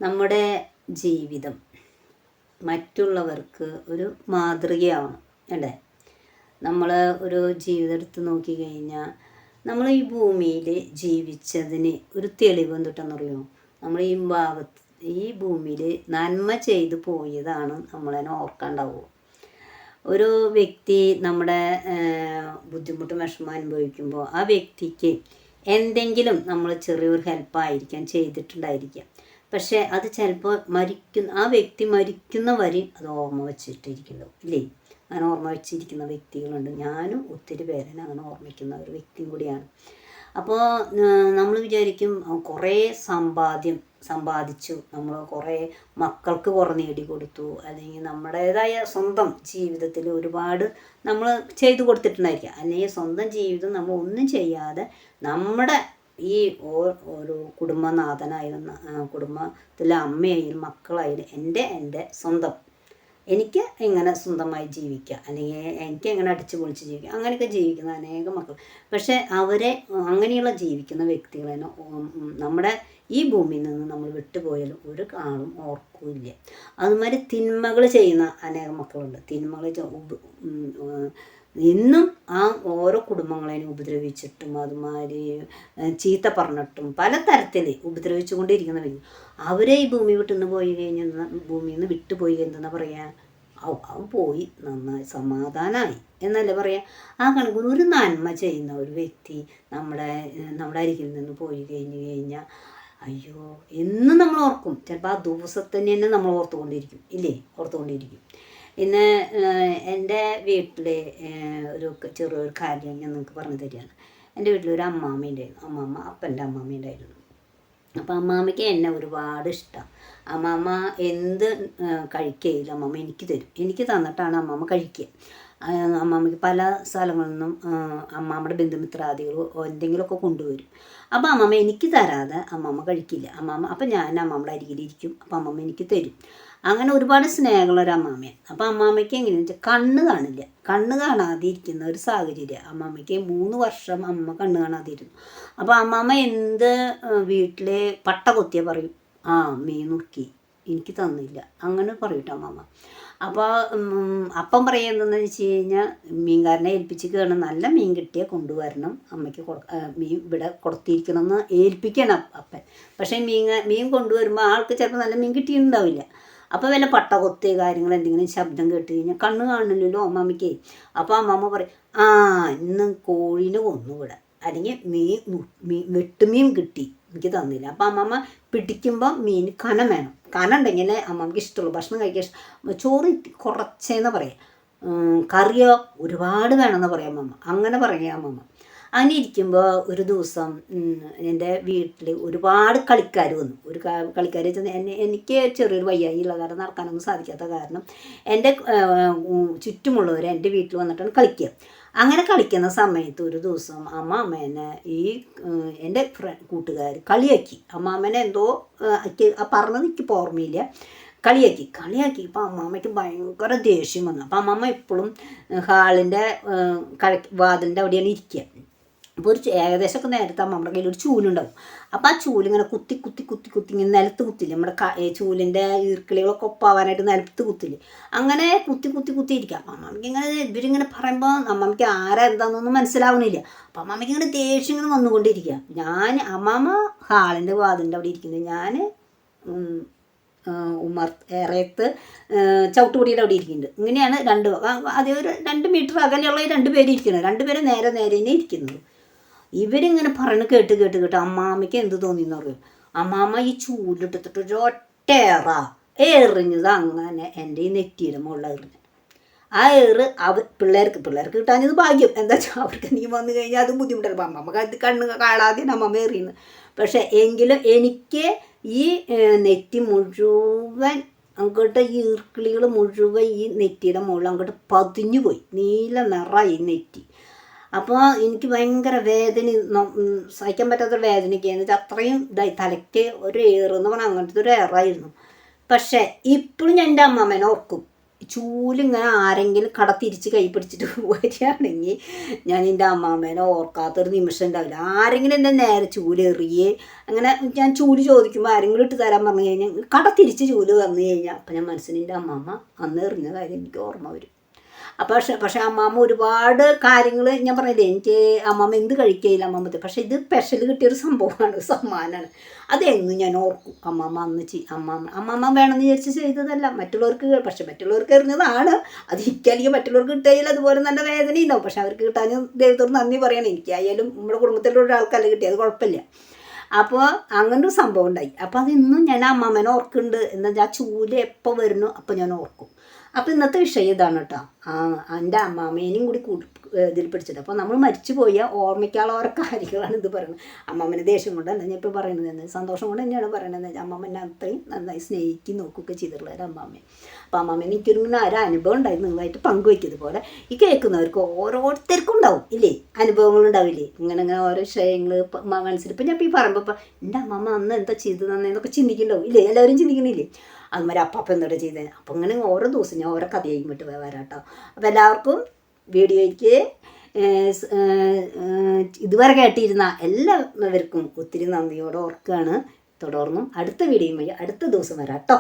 നമ്മുടെ ജീവിതം മറ്റുള്ളവർക്ക് ഒരു മാതൃകയാവണം അല്ലേ? നമ്മൾ ഒരു ജീവിതം എടുത്ത് നോക്കിക്കഴിഞ്ഞാൽ നമ്മൾ ഈ ഭൂമിയിൽ ജീവിച്ചതിന് ഒരു തെളിവ് എന്തിട്ടെന്നറിയോ? നമ്മൾ ഈ ഭൂമിയിൽ നന്മ ചെയ്തു പോയതാണ് നമ്മളതിനെ ഓർക്കാണ്ടാവുക. ഒരു വ്യക്തി നമ്മുടെ ബുദ്ധിമുട്ടും വിഷമം അനുഭവിക്കുമ്പോൾ ആ വ്യക്തിക്ക് എന്തെങ്കിലും നമ്മൾ ചെറിയൊരു ഹെൽപ്പായിരിക്കാം ചെയ്തിട്ടുണ്ടായിരിക്കാം. പക്ഷേ അത് ചിലപ്പോൾ ആ വ്യക്തി മരിക്കുന്ന വരെ അത് ഓർമ്മ വെച്ചിട്ടിരിക്കുന്നു ഇല്ലേ? അങ്ങനെ ഓർമ്മ വെച്ചിരിക്കുന്ന വ്യക്തികളുണ്ട്. ഞാനും ഒത്തിരി പേരെ അങ്ങനെ ഓർമ്മിക്കുന്ന ഒരു വ്യക്തിയും കൂടിയാണ്. അപ്പോൾ നമ്മൾ വിചാരിക്കും കുറേ സമ്പാദിച്ചു, നമ്മൾ കുറേ മക്കൾക്ക് കുറേ നേടിക്കൊടുത്തു, അല്ലെങ്കിൽ നമ്മുടേതായ സ്വന്തം ജീവിതത്തിൽ ഒരുപാട് നമ്മൾ ചെയ്തു കൊടുത്തിട്ടുണ്ടായിരിക്കാം. അല്ലെങ്കിൽ സ്വന്തം ജീവിതം നമ്മൾ ഒന്നും ചെയ്യാതെ നമ്മുടെ ഈ ഒരു കുടുംബനാഥനായിരുന്ന കുടുംബത്തിലെ അമ്മയായാലും മക്കളായാലും എൻ്റെ സ്വന്തം എനിക്ക് എങ്ങനെ സ്വന്തമായി ജീവിക്കുക, അല്ലെങ്കിൽ എനിക്ക് എങ്ങനെ അടിച്ചു പൊളിച്ച് ജീവിക്കുക, അങ്ങനെയൊക്കെ ജീവിക്കുന്ന അനേകം മക്കൾ. പക്ഷേ അങ്ങനെയുള്ള ജീവിക്കുന്ന വ്യക്തികളെ നമ്മുടെ ഈ ഭൂമിയിൽ നിന്ന് നമ്മൾ വിട്ടുപോയാലും ഒരു കാളും ഓർക്കില്ല. അതുമാതിരി തിന്മകൾ ചെയ്യുന്ന അനേകം മക്കളുണ്ട്. തിന്മകൾ ഇന്നും ആ ഓരോ കുടുംബങ്ങളെയും ഉപദ്രവിച്ചിട്ടും അതുമാതിരി ചീത്ത പറഞ്ഞിട്ടും പലതരത്തിൽ ഉപദ്രവിച്ചു കൊണ്ടിരിക്കുന്ന വ്യക്തി അവരെ ഈ ഭൂമി വിട്ടുനിന്ന് പോയി കഴിഞ്ഞാൽ ഭൂമിയിൽ നിന്ന് വിട്ടുപോയി എന്തെന്നാ പറയുക? അവൻ പോയി നന്നായി സമാധാനമായി എന്നല്ലേ പറയാം. ആ കണക്കിന് ഒരു നന്മ ചെയ്യുന്ന ഒരു വ്യക്തി നമ്മുടെ അരികിൽ നിന്ന് പോയി കഴിഞ്ഞാൽ അയ്യോ എന്നും നമ്മൾ ഓർക്കും. ചിലപ്പോൾ ആ ദിവസത്തന്നെ തന്നെ നമ്മൾ ഓർത്തുകൊണ്ടിരിക്കും. പിന്നെ എൻ്റെ വീട്ടിൽ ഒരു ചെറിയൊരു കാര്യം ഞാൻ നിങ്ങൾക്ക് പറഞ്ഞു തരികയാണ്. എൻ്റെ വീട്ടിലൊരു അമ്മാമ്മ ഉണ്ടായിരുന്നു. അപ്പൻ്റെ അമ്മാമ്മ ഉണ്ടായിരുന്നു. അപ്പോൾ അമ്മാമ്മയ്ക്ക് എന്നെ ഒരുപാട് ഇഷ്ടം. അമ്മാമ്മ എന്ത് കഴിക്കുകയില്ല, അമ്മാമ്മ എനിക്ക് തരും. എനിക്ക് തന്നിട്ടാണ് അമ്മാമ്മ കഴിക്കുക. അമ്മാമ്മയ്ക്ക് പല സ്ഥലങ്ങളിൽ നിന്നും അമ്മാമ്മയുടെ ബന്ധുമിത്രാദികൾ എന്തെങ്കിലുമൊക്കെ കൊണ്ടുവരും. അപ്പോൾ അമ്മാമ്മ എനിക്ക് തരാതെ അമ്മാമ്മ കഴിക്കില്ല. അപ്പം ഞാൻ അമ്മാമ്മയുടെ അരികിലിരിക്കും. അപ്പോൾ അമ്മാമ്മ എനിക്ക് തരും. അങ്ങനെ ഒരുപാട് സ്നേഹമുള്ളൊരു അമ്മാമ്മയാണ്. അപ്പോൾ അമ്മാമ്മയ്ക്ക് എങ്ങനെയാണെന്ന് വെച്ചാൽ കണ്ണ് കാണാതെ ഇരിക്കുന്ന ഒരു സാഹചര്യം. അമ്മാമ്മയ്ക്ക് 3 വർഷം അമ്മ കണ്ണ് കാണാതിരുന്നു. അപ്പോൾ അമ്മാമ്മ എന്ത് വീട്ടിൽ പട്ട കൊത്തിയാൽ പറയും, മീൻ നുറുക്കി എനിക്ക് തന്നില്ല, അങ്ങനെ പറയൂട്ടോ അമ്മാമ്മ. അപ്പോൾ അപ്പം പറയുന്നതെന്ന് വെച്ച് കഴിഞ്ഞാൽ മീൻകാരനെ ഏൽപ്പിച്ചിരിക്കുകയാണ്, നല്ല മീൻ കിട്ടിയാൽ കൊണ്ടുവരണം, അമ്മയ്ക്ക് മീൻ ഇവിടെ കൊടുത്തിരിക്കണമെന്ന് ഏൽപ്പിക്കണം അപ്പൻ. പക്ഷേ മീൻ കൊണ്ടുവരുമ്പോൾ ആൾക്ക് ചിലപ്പോൾ നല്ല മീൻ കിട്ടിയിട്ടുണ്ടാവില്ല. അപ്പോൾ വല്ല പട്ടകൊത്ത് കാര്യങ്ങൾ എന്തെങ്കിലും ശബ്ദം കേട്ട് കഴിഞ്ഞാൽ കണ്ണ് കാണില്ലല്ലോ അമ്മാമ്മയ്ക്ക്. അപ്പോൾ അമ്മാമ്മ പറയും, ഇന്ന് കോഴീനെ കൊന്നു ഇവിടെ, അല്ലെങ്കിൽ വെട്ടുമീൻ കിട്ടി എനിക്ക് തന്നില്ല. അപ്പോൾ അമ്മമ്മ പിടിക്കുമ്പോൾ മീൻ കനം വേണം. കനം ഉണ്ടെങ്കിൽ അമ്മമ്മക്ക് ഇഷ്ടമുള്ളൂ ഭക്ഷണം കഴിക്കാൻ. ചോറ് കുറച്ചേന്ന് പറയാം, കറിയോ ഒരുപാട് വേണമെന്ന് പറയാം അമ്മമ്മ. അങ്ങനെ പറയാം അമ്മമ്മ. അങ്ങനെ ഇരിക്കുമ്പോൾ ഒരു ദിവസം എൻ്റെ വീട്ടിൽ ഒരുപാട് കളിക്കാർ വന്നു. കളിക്കാർ എനിക്ക് ചെറിയൊരു വയ്യായിയുള്ള കാരണം നടക്കാനൊന്നും സാധിക്കാത്ത കാരണം എൻ്റെ ചുറ്റുമുള്ളവർ എൻ്റെ വീട്ടിൽ വന്നിട്ടാണ് കളിക്കുക. അങ്ങനെ കളിക്കുന്ന സമയത്ത് ഒരു ദിവസം അമ്മാമ്മേനെ എൻ്റെ കൂട്ടുകാർ കളിയാക്കി. അമ്മാമ്മേനെ എന്തോ പറഞ്ഞത് എനിക്ക് ഓർമ്മയില്ല. കളിയാക്കി. ഇപ്പോൾ അമ്മാമ്മയ്ക്ക് ഭയങ്കര ദേഷ്യം വന്നു. അപ്പോൾ അമ്മാമ്മ എപ്പോഴും ഹാളിൻ്റെ വാതിലിൻ്റെ അവിടെയാണ് ഇരിക്കുക. അപ്പോൾ ഏകദേശമൊക്കെ നേരത്തെ അമ്മയുടെ കയ്യിൽ ഒരു ചൂലുണ്ടാവും. അപ്പോൾ ആ ചൂലിങ്ങനെ കുത്തി ഇങ്ങനെ നിലത്ത് കുത്തില്ലേ, നമ്മുടെ ചൂലിൻ്റെ ഈർക്കിളികളൊക്കെ ഒപ്പാവാനായിട്ട് നിലത്ത് കുത്തില്ലേ, അങ്ങനെ കുത്തി ഇരിക്കാം. അമ്മമ്മയ്ക്ക് ഇവരിങ്ങനെ പറയുമ്പോൾ അമ്മമ്മയ്ക്ക് ആരാ എന്താണെന്നൊന്നും മനസ്സിലാവണില്ല. അപ്പം അമ്മമ്മയ്ക്ക് ഇങ്ങനെ ദേഷ്യം ഇങ്ങനെ വന്നുകൊണ്ടിരിക്കുക. അമ്മമ്മ ഹാളിൻ്റെ വാതിലിൻ്റെ അവിടെ ഇരിക്കുന്നത്, ഞാൻ ഏറെയത്ത് ചവിട്ടുപൊടിയുടെ അവിടെ ഇരിക്കുന്നുണ്ട്. ഇങ്ങനെയാണ് അതേ ഒരു 2 മീറ്റർ അകലെയുള്ള 2 പേര് ഇരിക്കുന്നത്. 2 പേര് നേരെ തന്നെ ഇരിക്കുന്നത്. ഇവരിങ്ങനെ പറഞ്ഞ് കേട്ട് അമ്മാമ്മയ്ക്ക് എന്ത് തോന്നിയെന്ന് പറയും. അമ്മാമ്മ ഈ ചൂലിട്ടിട്ട് എറിഞ്ഞത് അങ്ങനെ എൻ്റെ ഈ നെറ്റിയുടെ മുകളിൽ എറിഞ്ഞു. ആ പിള്ളേർക്ക് കിട്ടാഞ്ഞത് ഭാഗ്യം. എന്താ വെച്ചാൽ അവർക്ക് നീ വന്നു കഴിഞ്ഞാൽ അത് ബുദ്ധിമുട്ടല്ല. അപ്പം അമ്മമ്മക്ക് അത് കണ്ണ് കാണാതെ അമ്മമ്മ എറിയുന്നത്. പക്ഷെ എങ്കിലും എനിക്ക് ഈ നെറ്റി മുഴുവൻ അങ്ങോട്ട് ഈ ഈർക്കിളികൾ മുഴുവൻ ഈ നെറ്റിയുടെ മുകളിൽ അങ്ങോട്ട് പതിഞ്ഞു പോയി. നീല നിറമായി നെറ്റി. അപ്പോൾ എനിക്ക് ഭയങ്കര വേദന, സഹിക്കാൻ പറ്റാത്ത വേദനയ്ക്കാന്ന് വെച്ചാൽ അത്രയും തലയ്ക്ക് ഒരു ഏറെന്ന് പറഞ്ഞാൽ അങ്ങനത്തെ ഒരു ഏറായിരുന്നു. പക്ഷേ ഇപ്പോഴും ഞാൻ എൻ്റെ അമ്മമ്മേനെ ഓർക്കും. ചൂലിങ്ങനെ ആരെങ്കിലും കട തിരിച്ച് കൈ പിടിച്ചിട്ട് വരികയാണെങ്കിൽ ഞാൻ എൻ്റെ അമ്മാമ്മേനെ ഓർക്കാത്തൊരു നിമിഷം ഉണ്ടാവില്ല. ആരെങ്കിലും എന്നെ നേരെ ചൂലെറിയേ അങ്ങനെ ഞാൻ ചൂല് ചോദിക്കുമ്പോൾ ആരെങ്കിലും ഇട്ട് തരാൻ പറഞ്ഞു കഴിഞ്ഞാൽ കട തിരിച്ച് ചൂല് വന്നു കഴിഞ്ഞാൽ അപ്പം ഞാൻ മനസ്സിന് എൻ്റെ അമ്മാമ്മ അന്ന് എറിഞ്ഞ കാര്യം എനിക്ക് ഓർമ്മ വരും. അപ്പോൾ പക്ഷേ അമ്മാമ്മ ഒരുപാട് കാര്യങ്ങൾ ഞാൻ പറഞ്ഞില്ലേ, എനിക്ക് അമ്മാമ്മ എന്ത് കഴിക്കുകയില്ല അമ്മാമ്മത്തെ. പക്ഷേ ഇത് സ്പെഷ്യൽ കിട്ടിയൊരു സംഭവമാണ്, സമ്മാനമാണ്. അതെന്നും ഞാൻ ഓർക്കും. അമ്മാമ്മ അന്ന് അമ്മാമ്മ വേണമെന്ന് വിചാരിച്ച് ചെയ്തതല്ല, മറ്റുള്ളവർക്ക്. പക്ഷെ മറ്റുള്ളവർക്ക് എറിഞ്ഞതാണ്. അത് എനിക്കല്ലെങ്കിൽ മറ്റുള്ളവർക്ക് കിട്ടുകയില്ല, അതുപോലെ നല്ല വേദന ഉണ്ടാവും. പക്ഷെ അവർക്ക് കിട്ടാനും ദൈവത്തോട് നന്ദി പറയണം. എനിക്കായാലും നമ്മുടെ കുടുംബത്തിലുള്ള ഒരാൾക്കല്ല കിട്ടിയത്, കുഴപ്പമില്ല. അപ്പോൾ അങ്ങനൊരു സംഭവം ഉണ്ടായി. അപ്പോൾ അതിന്നും ഞാൻ അമ്മാമ്മേനെ ഓർക്കുന്നുണ്ട്. എന്താ വെച്ചാൽ ആ ചൂല് എപ്പോൾ വരുന്നു അപ്പോൾ ഞാൻ ഓർക്കും. അപ്പോൾ ഇന്നത്തെ വിഷയം ഇതാണ് കേട്ടോ. എൻ്റെ അമ്മാമ്മേനെയും കൂടി ഇതിൽ പിടിച്ചത്. അപ്പോൾ നമ്മൾ മരിച്ചു പോയ ഓർമ്മിക്കാനുള്ള ഓരോ കാര്യങ്ങളാണ് ഇത് പറയുന്നത്. അമ്മാമ്മേനെ ദേഷ്യം കൊണ്ടല്ല ഞാൻ ഇപ്പോൾ പറയുന്നത്, സന്തോഷം കൊണ്ട് തന്നെയാണ് പറയുന്നത്. അമ്മാമ്മേനെ അത്രയും നന്നായി സ്നേഹിക്കുകയും നോക്കുകയൊക്കെ ചെയ്തിട്ടുള്ള ഒരു അമ്മാമ്മയെ. അപ്പോൾ അമ്മാമ്മേനെ എനിക്കൊരു അനുഭവം ഉണ്ടായിരുന്നു, നിങ്ങളായിട്ട് പങ്കുവയ്ക്കുന്നത് പോലെ ഈ കേൾക്കുന്നവർക്ക് ഓരോരുത്തർക്കും ഉണ്ടാവും ഇല്ലേ, അനുഭവങ്ങൾ ഉണ്ടാവില്ലേ, ഇങ്ങനെ ഓരോ വിഷയങ്ങൾ മനസ്സിൽ. ഇപ്പം ഞാൻ ഇപ്പോൾ ഈ പറയുമ്പോൾ ഇപ്പം എൻ്റെ അമ്മമ്മ അന്ന് എന്താ ചെയ്തു തന്നേന്നൊക്കെ ചിന്തിക്കുന്നുണ്ടാവും ഇല്ലേ, എല്ലാവരും ചിന്തിക്കുന്നില്ലേ. അതുമാതിരി അപ്പം എന്താ ചെയ്തത്. അപ്പം ഇങ്ങനെ ഓരോ ദിവസം ഞാൻ ഓരോ കഥയായി വിട്ട് വരാം കേട്ടോ. അപ്പോൾ എല്ലാവർക്കും വീഡിയോയ്ക്ക് ഇതുവരെ കേട്ടിരുന്ന എല്ലാവർക്കും ഒത്തിരി നന്ദിയോടെ ഓർക്കുകയാണ്. തുടർന്നും അടുത്ത വീഡിയോയുമായി അടുത്ത ദിവസം വരാം കേട്ടോ.